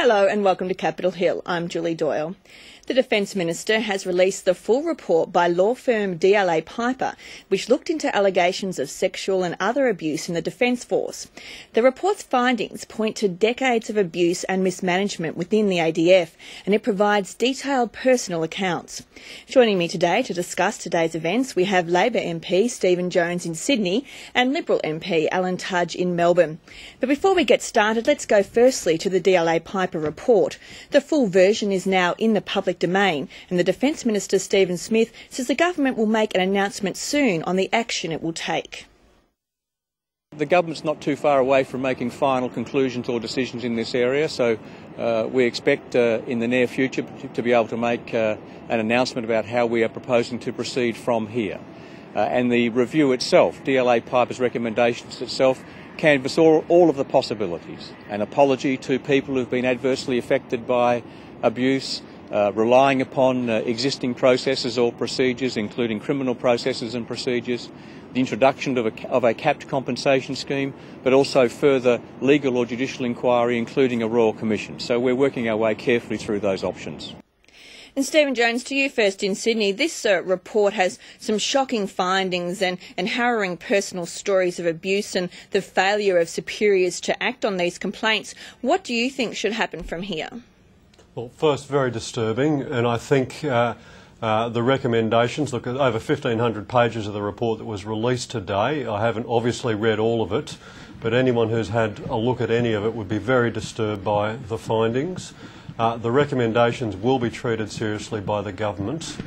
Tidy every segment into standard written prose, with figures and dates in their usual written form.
Hello and welcome to Capitol Hill. I'm Julie Doyle. The Defence Minister has released the full report by law firm DLA Piper, which looked into allegations of sexual and other abuse in the Defence Force. The report's findings point to decades of abuse and mismanagement within the ADF, and it provides detailed personal accounts. Joining me today to discuss today's events, we have Labor MP Stephen Jones in Sydney and Liberal MP Alan Tudge in Melbourne. But before we get started, let's go firstly to the DLA Piper report. The full version is now in the public domain, and the Defence Minister Stephen Smith says the government will make an announcement soon on the action it will take. The government's not too far away from making final conclusions or decisions in this area, so we expect in the near future to be able to make an announcement about how we are proposing to proceed from here. And the review itself, DLA Piper's recommendations itself, canvass all of the possibilities. An apology to people who've been adversely affected by abuse, relying upon existing processes or procedures, including criminal processes and procedures, the introduction of a capped compensation scheme, but also further legal or judicial inquiry, including a royal commission. So we're working our way carefully through those options. And Stephen Jones, to you first in Sydney. This report has some shocking findings and harrowing personal stories of abuse and the failure of superiors to act on these complaints. What do you think should happen from here? Well, first, very disturbing, and I think the recommendations, look at over 1,500 pages of the report that was released today. I haven't obviously read all of it, but anyone who's had a look at any of it would be very disturbed by the findings. The recommendations will be treated seriously by the government.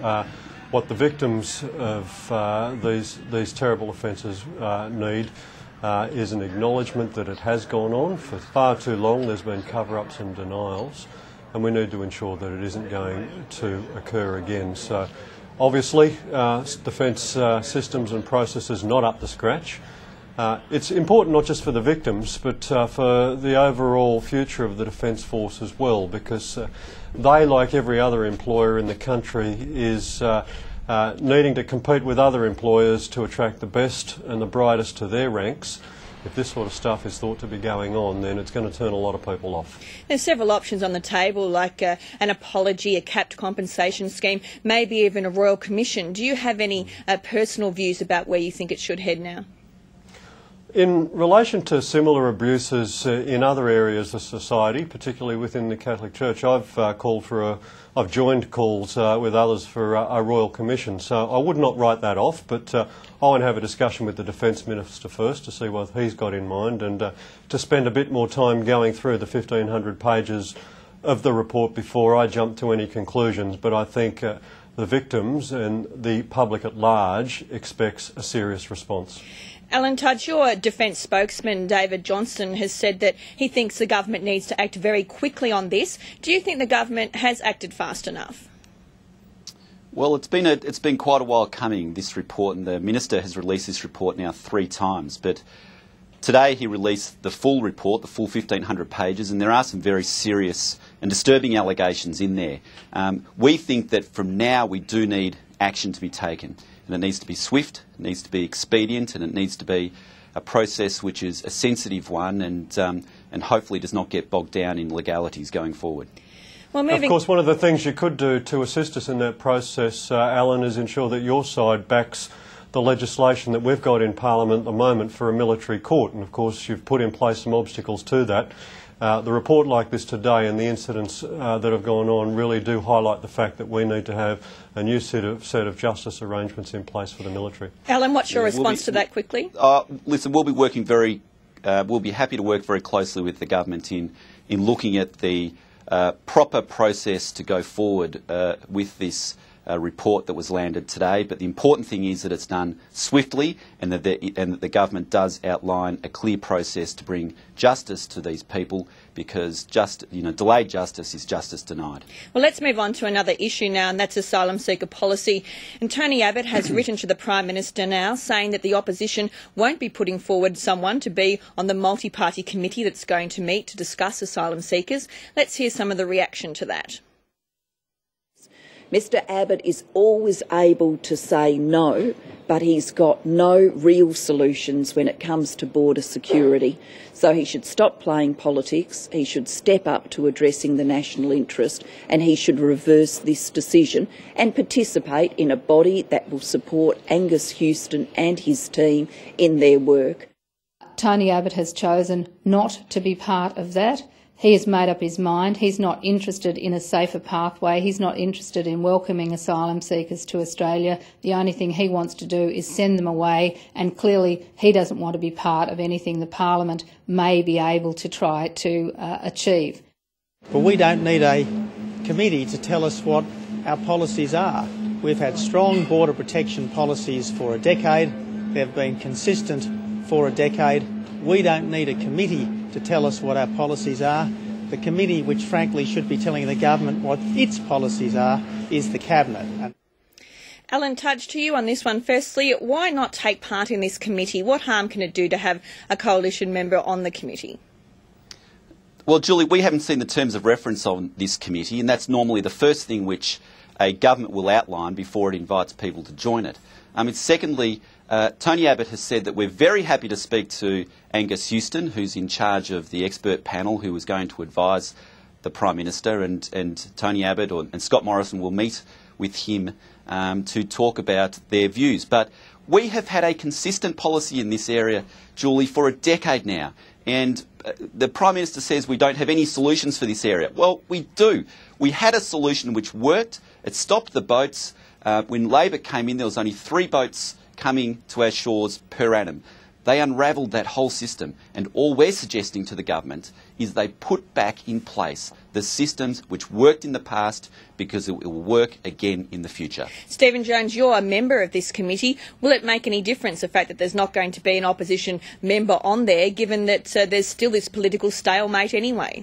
What the victims of these terrible offences need is an acknowledgement that it has gone on. For far too long there's been cover-ups and denials, and we need to ensure that it isn't going to occur again. So obviously defence systems and processes not up to scratch. It's important not just for the victims but for the overall future of the Defence Force as well, because they, like every other employer in the country, is needing to compete with other employers to attract the best and the brightest to their ranks. If this sort of stuff is thought to be going on, then it's going to turn a lot of people off. There's several options on the table, like an apology, a capped compensation scheme, maybe even a royal commission. Do you have any personal views about where you think it should head now? In relation to similar abuses in other areas of society, particularly within the Catholic Church, I've joined calls with others for a royal commission. So I would not write that off, but I want to have a discussion with the Defence Minister first to see what he's got in mind, and to spend a bit more time going through the 1,500 pages of the report before I jump to any conclusions. But I think the victims and the public at large expects a serious response. Alan Tudge, your Defence spokesman David Johnston has said that he thinks the government needs to act very quickly on this. Do you think the government has acted fast enough? Well, it's been quite a while coming, this report, and the Minister has released this report now 3 times. But today he released the full report, the full 1,500 pages, and there are some very serious and disturbing allegations in there. We think that from now we do need action to be taken. And it needs to be swift, it needs to be expedient, and it needs to be a process which is a sensitive one and hopefully does not get bogged down in legalities going forward. Well, of course, one of the things you could do to assist us in that process, Alan, is ensure that your side backs the legislation that we've got in Parliament at the moment for a military court. And of course, you've put in place some obstacles to that. The report like this today and the incidents that have gone on really do highlight the fact that we need to have a new set of justice arrangements in place for the military. Alan, what's your response to that quickly? Listen, we'll be working we'll be happy to work very closely with the government in looking at the proper process to go forward with this report that was landed today. But the important thing is that it's done swiftly and that the government does outline a clear process to bring justice to these people, because delayed justice is justice denied. Well, let's move on to another issue now, and that's asylum seeker policy. And Tony Abbott has written to the Prime Minister now saying that the opposition won't be putting forward someone to be on the multi-party committee that's going to meet to discuss asylum seekers. Let's hear some of the reaction to that. Mr Abbott is always able to say no, but he's got no real solutions when it comes to border security. So he should stop playing politics, he should step up to addressing the national interest, and he should reverse this decision and participate in a body that will support Angus Houston and his team in their work. Tony Abbott has chosen not to be part of that. He has made up his mind. He's not interested in a safer pathway. He's not interested in welcoming asylum seekers to Australia. The only thing he wants to do is send them away, and clearly he doesn't want to be part of anything the Parliament may be able to try to achieve. But we don't need a committee to tell us what our policies are. We've had strong border protection policies for a decade. They've been consistent for a decade. We don't need a committee to tell us what our policies are. The committee, which frankly should be telling the government what its policies are, is the Cabinet. Alan, Tudge, to you on this one. Firstly, why not take part in this committee? What harm can it do to have a coalition member on the committee? Well, Julie, we haven't seen the terms of reference on this committee, and that's normally the first thing which a government will outline before it invites people to join it. Secondly, Tony Abbott has said that we're very happy to speak to Angus Houston, who's in charge of the expert panel who is going to advise the Prime Minister, and Tony Abbott and Scott Morrison will meet with him to talk about their views. But we have had a consistent policy in this area, Julie, for a decade now. And the Prime Minister says we don't have any solutions for this area. Well, we do. We had a solution which worked. It stopped the boats. When Labor came in, there was only 3 boats coming to our shores per annum. They unravelled that whole system, and all we're suggesting to the government is they put back in place the systems which worked in the past, because it will work again in the future. Stephen Jones, you're a member of this committee. Will it make any difference, the fact that there's not going to be an opposition member on there, given that there's still this political stalemate anyway?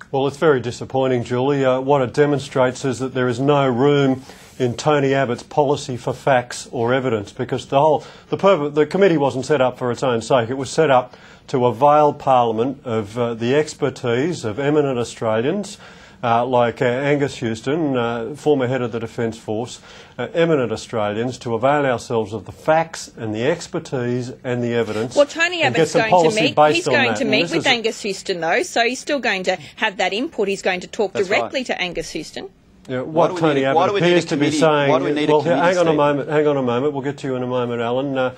Well, it's very disappointing, Julie. What it demonstrates is that there is no room in Tony Abbott's policy for facts or evidence, because the committee wasn't set up for its own sake. It was set up to avail Parliament of the expertise of eminent Australians like Angus Houston, former head of the Defence Force, eminent Australians, to avail ourselves of the facts and the expertise and the evidence. Well, Tony Abbott's going to meet. He's going to meet with Angus Houston, though, so he's still going to have that input. He's going to talk directly to Angus Houston. Yeah, what Tony Abbott appears to be saying... Well, hang on a moment. We'll get to you in a moment, Alan.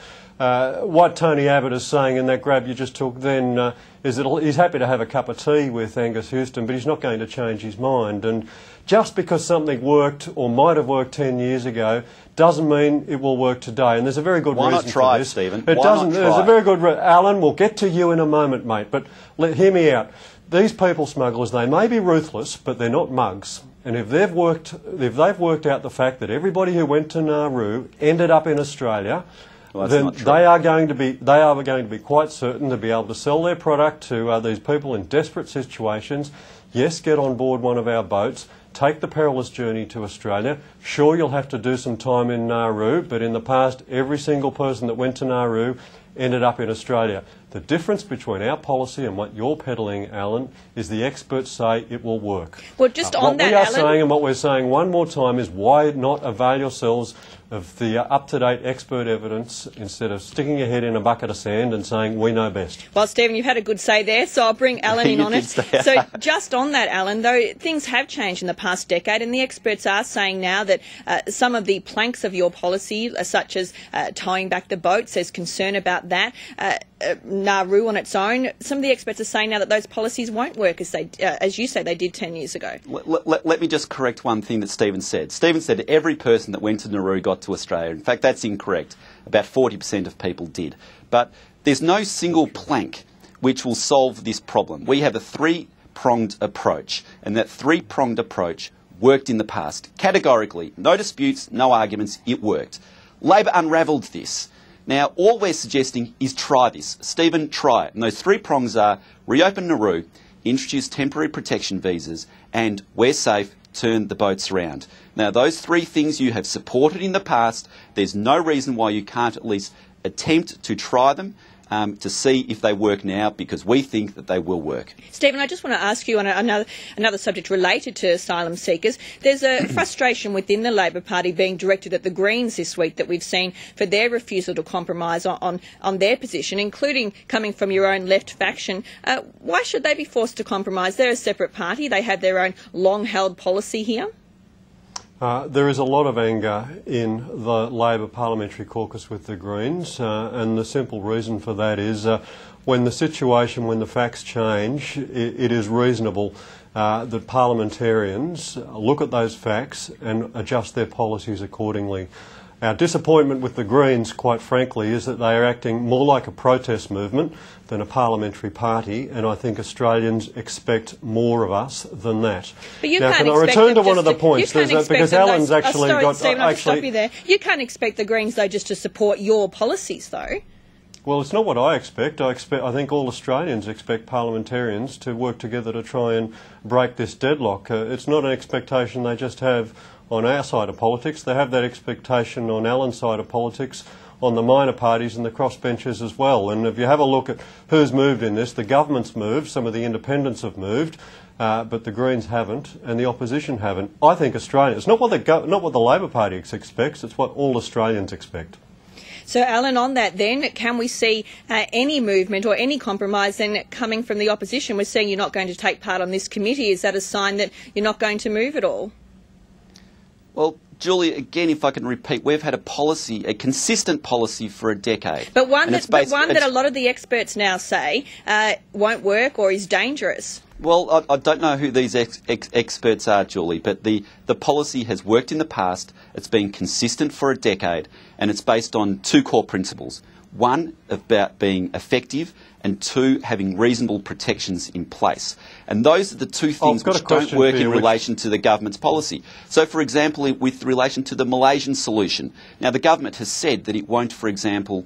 What Tony Abbott is saying in that grab you just took then is that he's happy to have a cup of tea with Angus Houston, but he's not going to change his mind. And just because something worked or might have worked 10 years ago doesn't mean it will work today. And there's a very good reason for this. Why not try, Stephen? It doesn't. There's a very good... Alan, we'll get to you in a moment, mate, but hear me out. These people smugglers, they may be ruthless, but they're not mugs. And if they've worked out the fact that everybody who went to Nauru ended up in Australia, then they are going to be quite certain to be able to sell their product to these people in desperate situations. Yes, get on board one of our boats, take the perilous journey to Australia. Sure, you'll have to do some time in Nauru, but in the past, every single person that went to Nauru ended up in Australia. The difference between our policy and what you're peddling, Alan, is the experts say it will work. Well, just on that, Alan... What we are saying, and what we're saying one more time, is why not avail yourselves of the up-to-date expert evidence instead of sticking your head in a bucket of sand and saying we know best. Well, Stephen, you've had a good say there, so I'll bring Alan in on it. So just on that, Alan, though, things have changed in the past decade, and the experts are saying now that some of the planks of your policy, such as towing back the boats, there's concern about that. Nauru on its own, some of the experts are saying now that those policies won't work as you say they did 10 years ago. Let me just correct one thing that Stephen said. Stephen said every person that went to Nauru got to Australia. In fact, that's incorrect. About 40% of people did. But there's no single plank which will solve this problem. We have a 3-pronged approach, and that 3-pronged approach worked in the past. Categorically, no disputes, no arguments, it worked. Labor unravelled this. Now, all we're suggesting is try this. Stephen, try it. And those 3 prongs are reopen Nauru, introduce temporary protection visas, and we're safe, turn the boats around. Now, those 3 things you have supported in the past, there's no reason why you can't at least attempt to try them. to see if they work now, because we think that they will work. Stephen, I just want to ask you on another subject related to asylum seekers. There's a frustration within the Labor Party being directed at the Greens this week that we've seen for their refusal to compromise on their position, including coming from your own left faction. Why should they be forced to compromise? They're a separate party. They have their own long-held policy here. There is a lot of anger in the Labor Parliamentary Caucus with the Greens, and the simple reason for that is when the facts change, it is reasonable that parliamentarians look at those facts and adjust their policies accordingly. Our disappointment with the Greens, quite frankly, is that they are acting more like a protest movement than a parliamentary party, and I think Australians expect more of us than that. But you now, can't can I return to one of the points? Because Alan's actually got... Stephen, I'll just stop you there. You can't expect the Greens, though, just to support your policies, though. Well, it's not what I expect. I think all Australians expect parliamentarians to work together to try and break this deadlock. It's not an expectation they just have on our side of politics. They have that expectation on Alan's side of politics, on the minor parties and the crossbenchers as well. And if you have a look at who's moved in this, the government's moved, some of the independents have moved, but the Greens haven't and the opposition haven't. I think Australians, not what the Labor Party expects, it's what all Australians expect. So, Alan, on that then, can we see any movement or any compromise then coming from the opposition? We're saying you're not going to take part on this committee. Is that a sign that you're not going to move at all? Well, Julie, again, if I can repeat, we've had a policy, a consistent policy for a decade. But one that a lot of the experts now say won't work or is dangerous. Well, I don't know who these experts are, Julie, but the policy has worked in the past, it's been consistent for a decade, and it's based on two core principles. One, about being effective, and two, having reasonable protections in place. And those are the two things which don't work in relation to the government's policy. So, for example, with relation to the Malaysian solution, now the government has said that it won't, for example,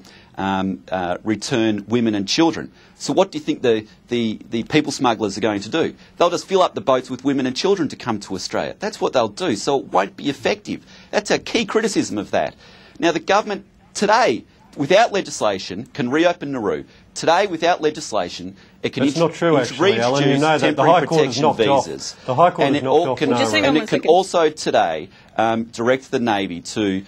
return women and children. So what do you think the people smugglers are going to do? They'll just fill up the boats with women and children to come to Australia. That's what they'll do, so it won't be effective. That's a key criticism of that. Now, the government today, without legislation, can reopen Nauru. Today, without legislation, it can reintroduce temporary protection visas. The High Court has knocked off Nauru. And it can also today direct the Navy to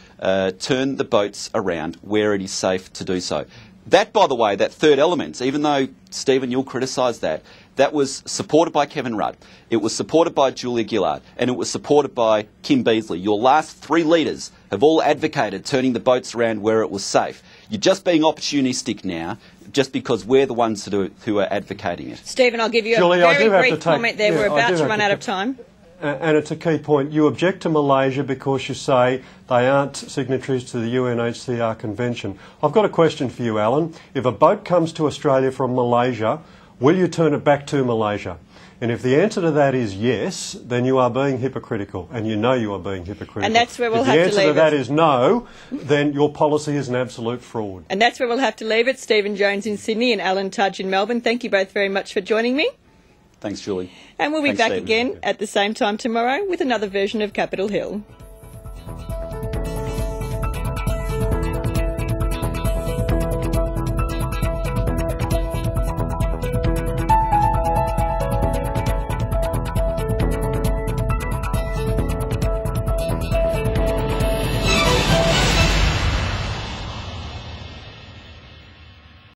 turn the boats around where it is safe to do so. That, by the way, that third element, even though, Stephen, you'll criticise that, that was supported by Kevin Rudd, it was supported by Julia Gillard, and it was supported by Kim Beazley. Your last three leaders have all advocated turning the boats around where it was safe. You're just being opportunistic now, just because we're the ones who are advocating it. Stephen, I'll give you Julie, a very brief comment there. We're about to run out of time. And it's a key point. You object to Malaysia because you say they aren't signatories to the UNHCR Convention. I've got a question for you, Alan. If a boat comes to Australia from Malaysia, will you turn it back to Malaysia? And if the answer to that is yes, then you are being hypocritical, and you know you are being hypocritical. And that's where we'll have to leave it. If the answer to that is no, then your policy is an absolute fraud. And that's where we'll have to leave it. Stephen Jones in Sydney and Alan Tudge in Melbourne. Thank you both very much for joining me. Thanks, Julie. And we'll be back again at the same time tomorrow with another version of Capitol Hill.